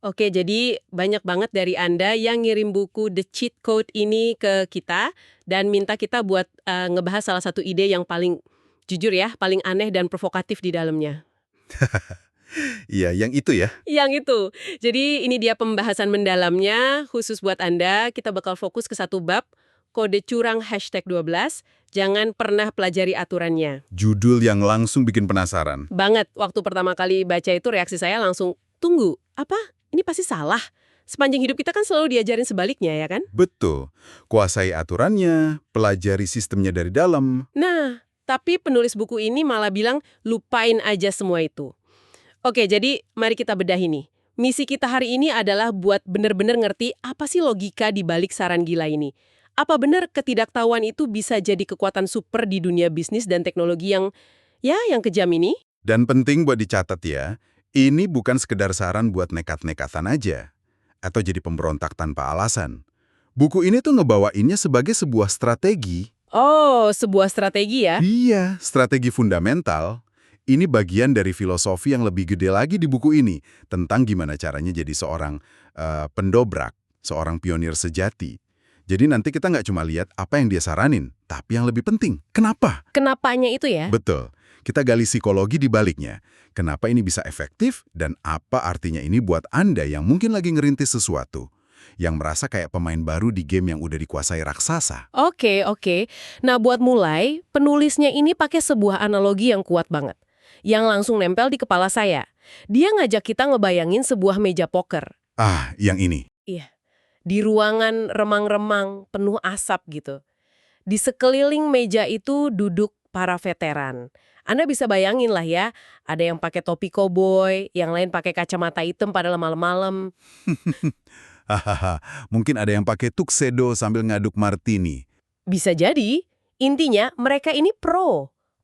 Oke, jadi banyak banget dari Anda yang ngirim buku The Cheat Code ini ke kita dan minta kita buat ngebahas salah satu ide yang paling jujur ya, paling aneh dan provokatif di dalamnya. Iya, yang itu ya. Yang itu. Jadi ini dia pembahasan mendalamnya khusus buat Anda. Kita bakal fokus ke satu bab, kode curang #12. Jangan pernah pelajari aturannya. Judul yang langsung bikin penasaran. Banget, waktu pertama kali baca itu reaksi saya langsung, tunggu, apa? Ini pasti salah. Sepanjang hidup kita kan selalu diajarin sebaliknya ya kan? Betul. Kuasai aturannya, pelajari sistemnya dari dalam. Nah, tapi penulis buku ini malah bilang lupain aja semua itu. Oke, jadi mari kita bedah ini. Misi kita hari ini adalah buat bener-bener ngerti apa sih logika di balik saran gila ini. Apa benar ketidaktahuan itu bisa jadi kekuatan super di dunia bisnis dan teknologi yang kejam ini? Dan penting buat dicatat ya, ini bukan sekedar saran buat nekat-nekatan aja. Atau jadi pemberontak tanpa alasan. Buku ini tuh ngebawainnya sebagai sebuah strategi. Oh, sebuah strategi ya? Iya, strategi fundamental. Ini bagian dari filosofi yang lebih gede lagi di buku ini, tentang gimana caranya jadi seorang pendobrak, seorang pionir sejati. Jadi nanti kita nggak cuma lihat apa yang dia saranin, tapi yang lebih penting, kenapa? Kenapanya itu ya? Betul, kita gali psikologi di baliknya. Kenapa ini bisa efektif, dan apa artinya ini buat Anda yang mungkin lagi ngerintis sesuatu, yang merasa kayak pemain baru di game yang udah dikuasai raksasa. Oke. Nah, buat mulai, penulisnya ini pakai sebuah analogi yang kuat banget. Yang langsung nempel di kepala saya. Dia ngajak kita ngebayangin sebuah meja poker. Ah, yang ini. Iya. Di ruangan remang-remang, penuh asap gitu. Di sekeliling meja itu duduk para veteran. Anda bisa bayangin lah ya, ada yang pakai topi koboi, yang lain pakai kacamata hitam pada malam-malam. Hahaha, mungkin ada yang pakai tuxedo sambil ngaduk martini. Bisa jadi, intinya mereka ini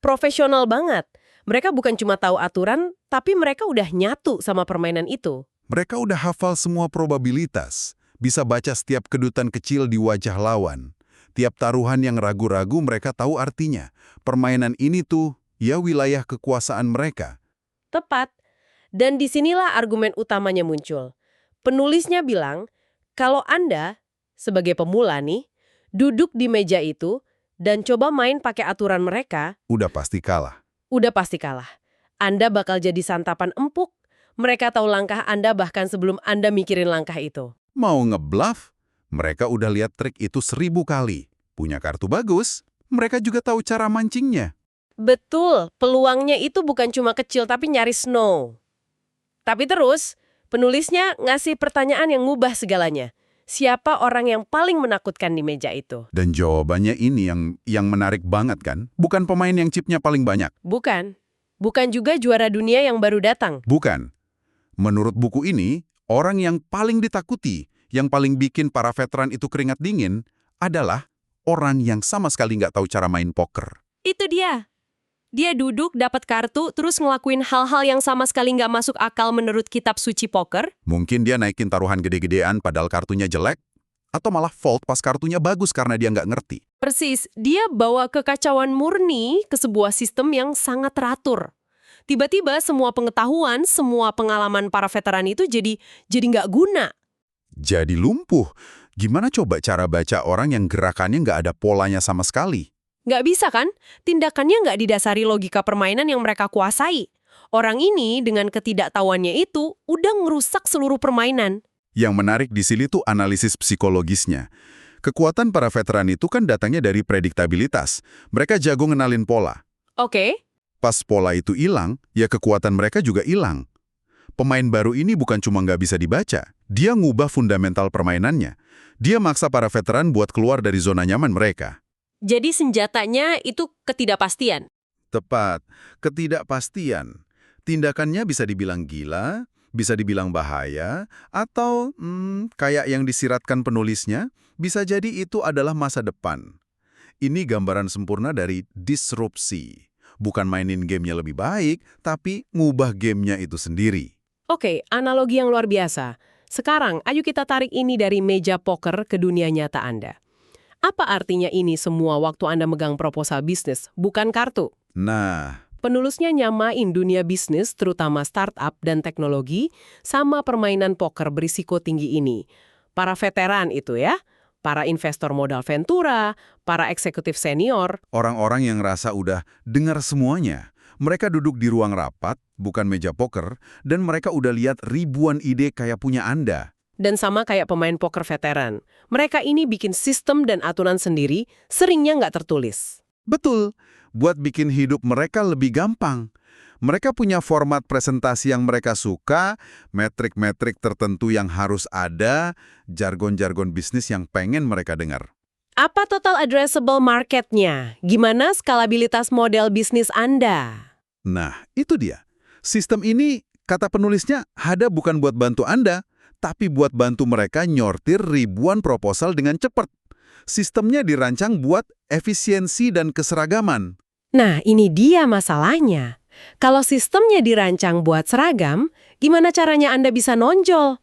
profesional banget. Mereka bukan cuma tahu aturan, tapi mereka udah nyatu sama permainan itu. Mereka udah hafal semua probabilitas, bisa baca setiap kedutan kecil di wajah lawan. Tiap taruhan yang ragu-ragu mereka tahu artinya. Permainan ini tuh, ya wilayah kekuasaan mereka. Tepat. Dan disinilah argumen utamanya muncul. Penulisnya bilang, kalau Anda, sebagai pemula nih, duduk di meja itu dan coba main pakai aturan mereka, Udah pasti kalah. udah pasti kalah. Anda bakal jadi santapan empuk. Mereka tahu langkah Anda bahkan sebelum Anda mikirin langkah itu. Mau ngebluff? Mereka udah lihat trik itu 1000 kali. Punya kartu bagus, mereka juga tahu cara mancingnya. Betul, peluangnya itu bukan cuma kecil tapi nyaris no. Tapi terus, penulisnya ngasih pertanyaan yang ngubah segalanya. Siapa orang yang paling menakutkan di meja itu? Dan jawabannya ini yang menarik banget kan? Bukan pemain yang chipnya paling banyak. Bukan. Bukan juga juara dunia yang baru datang. Bukan. Menurut buku ini, orang yang paling ditakuti, yang paling bikin para veteran itu keringat dingin, adalah orang yang sama sekali nggak tahu cara main poker. Itu dia. Dia duduk, dapat kartu, terus ngelakuin hal-hal yang sama sekali nggak masuk akal menurut kitab suci poker. Mungkin dia naikin taruhan gede-gedean padahal kartunya jelek, atau malah fold pas kartunya bagus karena dia nggak ngerti. Persis, dia bawa kekacauan murni ke sebuah sistem yang sangat teratur. Tiba-tiba semua pengetahuan, semua pengalaman para veteran itu jadi nggak guna. Jadi lumpuh. Gimana coba cara baca orang yang gerakannya nggak ada polanya sama sekali? Nggak bisa kan? Tindakannya nggak didasari logika permainan yang mereka kuasai. Orang ini dengan ketidaktahuannya itu udah ngerusak seluruh permainan. Yang menarik di sini tuh analisis psikologisnya. Kekuatan para veteran itu kan datangnya dari prediktabilitas. Mereka jago ngenalin pola. Oke. Pas pola itu hilang, ya kekuatan mereka juga hilang. Pemain baru ini bukan cuma nggak bisa dibaca, dia ngubah fundamental permainannya. Dia maksa para veteran buat keluar dari zona nyaman mereka. Jadi senjatanya itu ketidakpastian. Tepat, ketidakpastian. Tindakannya bisa dibilang gila, bisa dibilang bahaya, atau kayak yang disiratkan penulisnya, bisa jadi itu adalah masa depan. Ini gambaran sempurna dari disrupsi. Bukan mainin gamenya lebih baik, tapi ngubah gamenya itu sendiri. Oke, analogi yang luar biasa. Sekarang, ayo kita tarik ini dari meja poker ke dunia nyata Anda. Apa artinya ini semua waktu Anda megang proposal bisnis, bukan kartu? Nah, Penulisnya nyamain dunia bisnis, terutama startup dan teknologi, sama permainan poker berisiko tinggi ini. Para veteran itu ya, para investor modal ventura, para eksekutif senior. Orang-orang yang rasa udah dengar semuanya. Mereka duduk di ruang rapat, bukan meja poker, dan mereka udah lihat ribuan ide kayak punya Anda. Dan sama kayak pemain poker veteran. Mereka ini bikin sistem dan aturan sendiri, seringnya nggak tertulis. Betul, buat bikin hidup mereka lebih gampang. Mereka punya format presentasi yang mereka suka, metrik-metrik tertentu yang harus ada, jargon-jargon bisnis yang pengen mereka dengar. Apa total addressable market-nya? Gimana skalabilitas model bisnis Anda? Nah, itu dia. Sistem ini, kata penulisnya, ada bukan buat bantu Anda, tapi buat bantu mereka nyortir ribuan proposal dengan cepat. Sistemnya dirancang buat efisiensi dan keseragaman. Nah, ini dia masalahnya. Kalau sistemnya dirancang buat seragam, gimana caranya Anda bisa nonjol?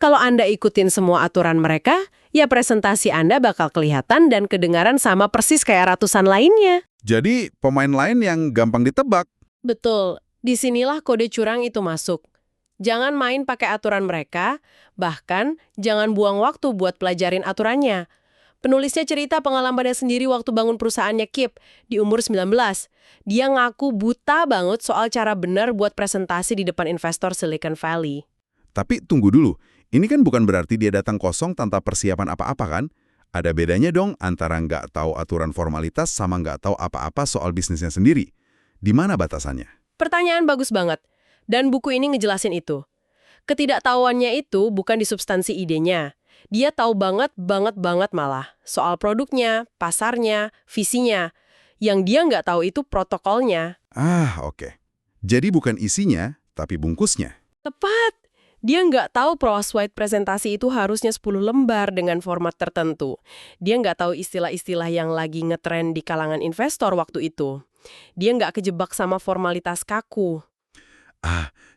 Kalau Anda ikutin semua aturan mereka, ya presentasi Anda bakal kelihatan dan kedengaran sama persis kayak ratusan lainnya. Jadi, pemain lain yang gampang ditebak. Betul, disinilah kode curang itu masuk. Jangan main pakai aturan mereka, bahkan jangan buang waktu buat pelajarin aturannya. Penulisnya cerita pengalamannya sendiri waktu bangun perusahaannya Kip di umur 19. Dia ngaku buta banget soal cara benar buat presentasi di depan investor Silicon Valley. Tapi tunggu dulu, ini kan bukan berarti dia datang kosong tanpa persiapan apa-apa kan? Ada bedanya dong antara nggak tahu aturan formalitas sama nggak tahu apa-apa soal bisnisnya sendiri. Di mana batasannya? Pertanyaan bagus banget. Dan buku ini ngejelasin itu. Ketidaktahuannya itu bukan di substansi idenya. Dia tahu banget malah. Soal produknya, pasarnya, visinya. Yang dia nggak tahu itu protokolnya. Oke. Jadi bukan isinya, tapi bungkusnya. Tepat. Dia nggak tahu ProSwide presentasi itu harusnya 10 lembar dengan format tertentu. Dia nggak tahu istilah-istilah yang lagi ngetren di kalangan investor waktu itu. Dia nggak kejebak sama formalitas kaku.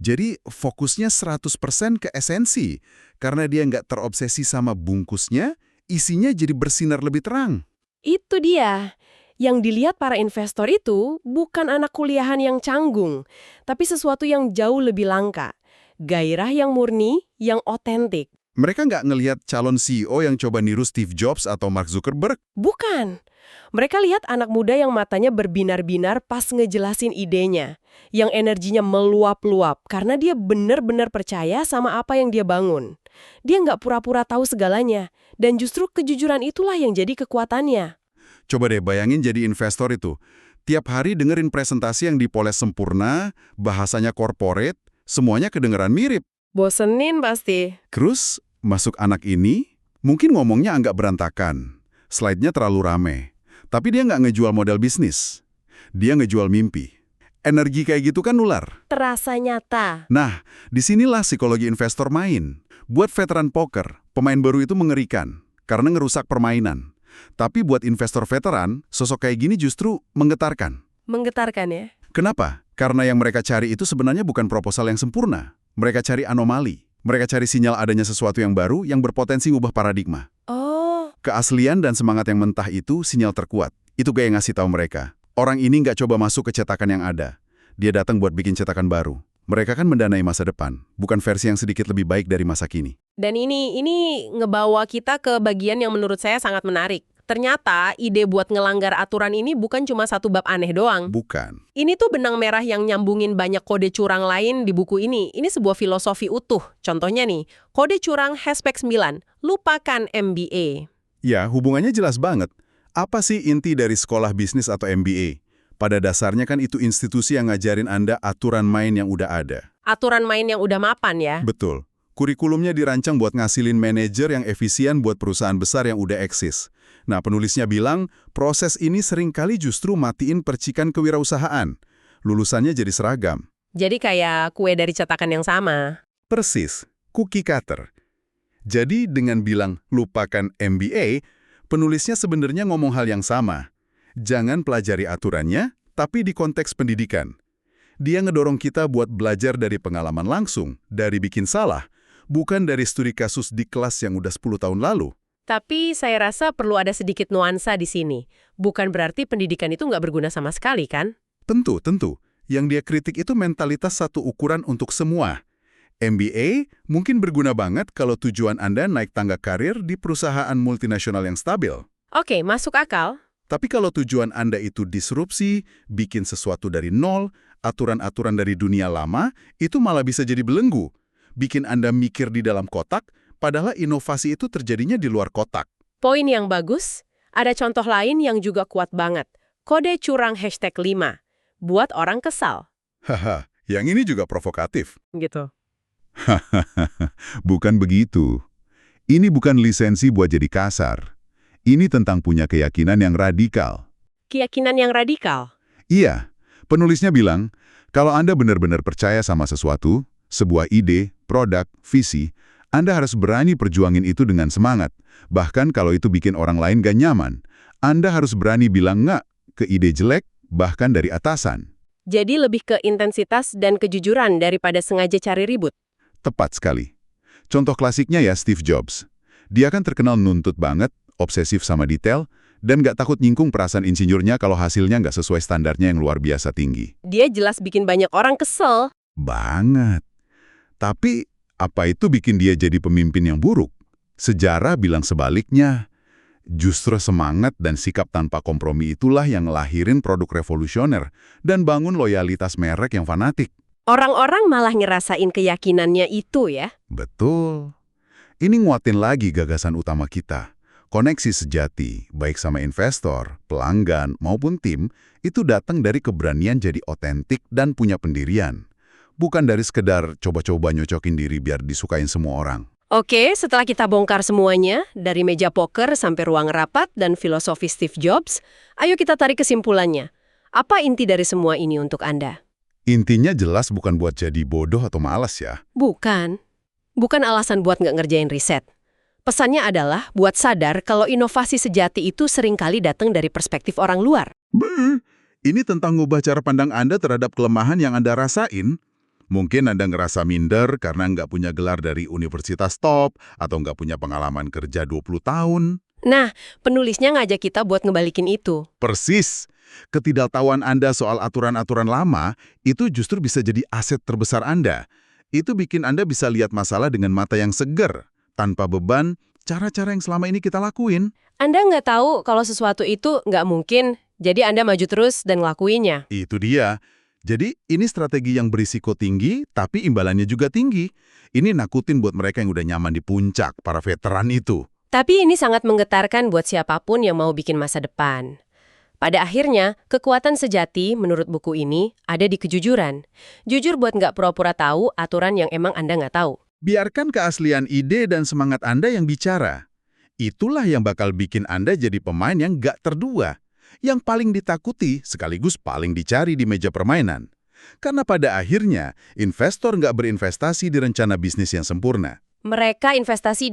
Jadi fokusnya 100% ke esensi. Karena dia nggak terobsesi sama bungkusnya, isinya jadi bersinar lebih terang. Itu dia. Yang dilihat para investor itu bukan anak kuliahan yang canggung, tapi sesuatu yang jauh lebih langka. Gairah yang murni, yang otentik. Mereka nggak ngelihat calon CEO yang coba niru Steve Jobs atau Mark Zuckerberg. Bukan. Mereka lihat anak muda yang matanya berbinar-binar pas ngejelasin idenya. Yang energinya meluap-luap karena dia benar-benar percaya sama apa yang dia bangun. Dia nggak pura-pura tahu segalanya. Dan justru kejujuran itulah yang jadi kekuatannya. Coba deh bayangin jadi investor itu. Tiap hari dengerin presentasi yang dipoles sempurna, bahasanya corporate, semuanya kedengeran mirip. Bosenin pasti. Terus, masuk anak ini, mungkin ngomongnya agak berantakan. Slide-nya terlalu rame. Tapi dia nggak ngejual model bisnis. Dia ngejual mimpi. Energi kayak gitu kan nular. Terasa nyata. Nah, disinilah psikologi investor main. Buat veteran poker, pemain baru itu mengerikan. Karena ngerusak permainan. Tapi buat investor veteran, sosok kayak gini justru menggetarkan. Menggetarkan ya? Kenapa? Karena yang mereka cari itu sebenarnya bukan proposal yang sempurna. Mereka cari anomali. Mereka cari sinyal adanya sesuatu yang baru yang berpotensi ubah paradigma. Oh. Keaslian dan semangat yang mentah itu sinyal terkuat. Itu gaya ngasih tahu mereka. Orang ini nggak coba masuk ke cetakan yang ada. Dia datang buat bikin cetakan baru. Mereka kan mendanai masa depan, bukan versi yang sedikit lebih baik dari masa kini. Dan ini ngebawa kita ke bagian yang menurut saya sangat menarik. Ternyata ide buat ngelanggar aturan ini bukan cuma satu bab aneh doang. Bukan. Ini tuh benang merah yang nyambungin banyak kode curang lain di buku ini. Ini sebuah filosofi utuh. Contohnya nih, kode curang #9, lupakan MBA. Ya, hubungannya jelas banget. Apa sih inti dari sekolah bisnis atau MBA? Pada dasarnya kan itu institusi yang ngajarin Anda aturan main yang udah ada. Aturan main yang udah mapan ya. Betul. Kurikulumnya dirancang buat ngasilin manajer yang efisien buat perusahaan besar yang udah eksis. Nah, penulisnya bilang, proses ini seringkali justru matiin percikan kewirausahaan. Lulusannya jadi seragam. Jadi kayak kue dari cetakan yang sama. Persis, cookie cutter. Jadi dengan bilang lupakan MBA, penulisnya sebenarnya ngomong hal yang sama. Jangan pelajari aturannya, tapi di konteks pendidikan. Dia ngedorong kita buat belajar dari pengalaman langsung, dari bikin salah, bukan dari studi kasus di kelas yang udah 10 tahun lalu. Tapi saya rasa perlu ada sedikit nuansa di sini. Bukan berarti pendidikan itu nggak berguna sama sekali, kan? Tentu. Yang dia kritik itu mentalitas satu ukuran untuk semua. MBA mungkin berguna banget kalau tujuan Anda naik tangga karir di perusahaan multinasional yang stabil. Oke, masuk akal. Tapi kalau tujuan Anda itu disrupsi, bikin sesuatu dari nol, aturan-aturan dari dunia lama, itu malah bisa jadi belenggu. Bikin Anda mikir di dalam kotak, padahal inovasi itu terjadinya di luar kotak. Poin yang bagus. Ada contoh lain yang juga kuat banget. Kode curang #5. Buat orang kesal. Haha, yang ini juga provokatif. Gitu. Bukan begitu. Ini bukan lisensi buat jadi kasar. Ini tentang punya keyakinan yang radikal. Keyakinan yang radikal. Iya, penulisnya bilang, kalau Anda benar-benar percaya sama sesuatu, sebuah ide, produk, visi, Anda harus berani perjuangin itu dengan semangat. Bahkan kalau itu bikin orang lain gak nyaman, Anda harus berani bilang nggak ke ide jelek, bahkan dari atasan. Jadi lebih ke intensitas dan kejujuran daripada sengaja cari ribut. Tepat sekali. Contoh klasiknya ya Steve Jobs. Dia kan terkenal nuntut banget, obsesif sama detail, dan nggak takut nyingkung perasaan insinyurnya kalau hasilnya nggak sesuai standarnya yang luar biasa tinggi. Dia jelas bikin banyak orang kesel. Banget. Tapi, apa itu bikin dia jadi pemimpin yang buruk? Sejarah bilang sebaliknya. Justru semangat dan sikap tanpa kompromi itulah yang ngelahirin produk revolusioner dan bangun loyalitas merek yang fanatik. Orang-orang malah ngerasain keyakinannya itu ya. Betul. Ini nguatin lagi gagasan utama kita. Koneksi sejati, baik sama investor, pelanggan, maupun tim, itu datang dari keberanian jadi otentik dan punya pendirian. Bukan dari sekedar coba-coba nyocokin diri biar disukain semua orang. Oke, setelah kita bongkar semuanya, dari meja poker sampai ruang rapat dan filosofi Steve Jobs, ayo kita tarik kesimpulannya. Apa inti dari semua ini untuk Anda? Intinya jelas bukan buat jadi bodoh atau malas ya. Bukan. Bukan alasan buat nggak ngerjain riset. Pesannya adalah buat sadar kalau inovasi sejati itu seringkali datang dari perspektif orang luar. Ini tentang ngubah cara pandang Anda terhadap kelemahan yang Anda rasain. Mungkin Anda ngerasa minder karena nggak punya gelar dari universitas top atau nggak punya pengalaman kerja 20 tahun. Nah, penulisnya ngajak kita buat ngebalikin itu. Persis. Ketidaktahuan Anda soal aturan-aturan lama itu justru bisa jadi aset terbesar Anda. Itu bikin Anda bisa lihat masalah dengan mata yang segar, tanpa beban, cara-cara yang selama ini kita lakuin. Anda nggak tahu kalau sesuatu itu nggak mungkin, jadi Anda maju terus dan ngelakuinnya. Itu dia. Jadi ini strategi yang berisiko tinggi, tapi imbalannya juga tinggi. Ini nakutin buat mereka yang udah nyaman di puncak, para veteran itu. Tapi ini sangat menggetarkan buat siapapun yang mau bikin masa depan. Pada akhirnya, kekuatan sejati menurut buku ini ada di kejujuran. Jujur buat nggak pura-pura tahu aturan yang emang Anda nggak tahu. Biarkan keaslian ide dan semangat Anda yang bicara. Itulah yang bakal bikin Anda jadi pemain yang nggak terdua. Yang paling ditakuti sekaligus paling dicari di meja permainan. Karena pada akhirnya, investor nggak berinvestasi di rencana bisnis yang sempurna. Mereka investasi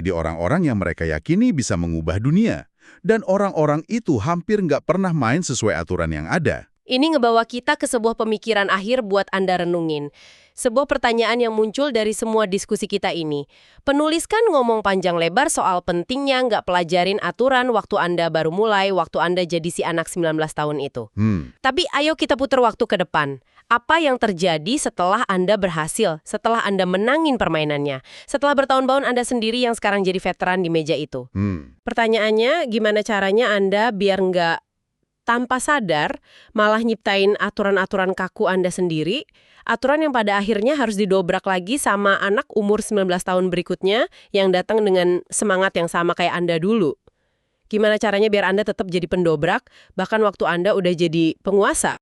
di orang-orang yang mereka yakini bisa mengubah dunia. Dan orang-orang itu hampir nggak pernah main sesuai aturan yang ada. Ini ngebawa kita ke sebuah pemikiran akhir buat Anda renungin. Sebuah pertanyaan yang muncul dari semua diskusi kita ini. Penulis kan ngomong panjang lebar soal pentingnya nggak pelajarin aturan waktu Anda baru mulai, waktu Anda jadi si anak 19 tahun itu. Tapi ayo kita putar waktu ke depan. Apa yang terjadi setelah Anda berhasil, setelah Anda menangin permainannya, setelah bertahun-tahun Anda sendiri yang sekarang jadi veteran di meja itu? Pertanyaannya, gimana caranya Anda biar nggak tanpa sadar malah nyiptain aturan-aturan kaku Anda sendiri, aturan yang pada akhirnya harus didobrak lagi sama anak umur 19 tahun berikutnya yang datang dengan semangat yang sama kayak Anda dulu. Gimana caranya biar Anda tetap jadi pendobrak, bahkan waktu Anda udah jadi penguasa?